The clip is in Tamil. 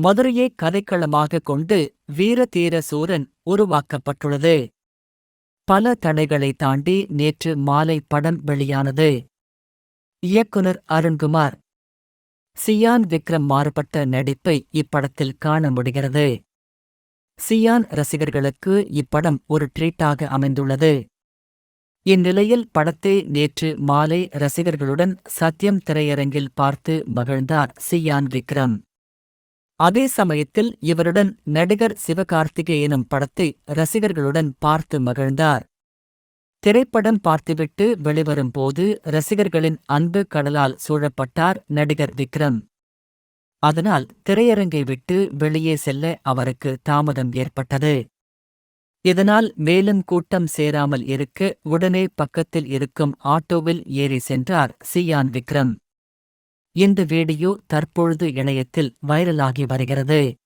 மதுரையை கதைக்களமாக கொண்டு வீர தீர சூரன் உருவாக்கப்பட்டுள்ளது. பல தடைகளை தாண்டி நேற்று மாலை படம் வெளியானது. இயக்குனர் அருண்குமார். சியான் விக்ரம் மாறுபட்ட நடிப்பை இப்படத்தில் காண முடிகிறது. சியான் ரசிகர்களுக்கு இப்படம் ஒரு ட்ரீட்டாக அமைந்துள்ளது. இந்நிலையில் படத்தை நேற்று மாலை ரசிகர்களுடன் சத்யம் திரையரங்கில் பார்த்து மகிழ்ந்தார் சியான் விக்ரம். அதே சமயத்தில் இவருடன் நடிகர் சிவகார்த்திகேயனும் படத்தை ரசிகர்களுடன் பார்த்து மகிழ்ந்தார். திரைப்படம் பார்த்துவிட்டு வெளிவரும் போது ரசிகர்களின் அன்பு கடலால் சூழப்பட்டார் நடிகர் விக்ரம். அதனால் திரையரங்கை விட்டு வெளியே செல்ல அவருக்கு தாமதம் ஏற்பட்டது. இதனால் மேலும் கூட்டம் சேராமல் இருக்க உடனே பக்கத்தில் இருக்கும் ஆட்டோவில் ஏறி சென்றார் சியான் விக்ரம். இந்த வீடியோ தற்பொழுது இணையத்தில் வைரலாகி வருகிறது.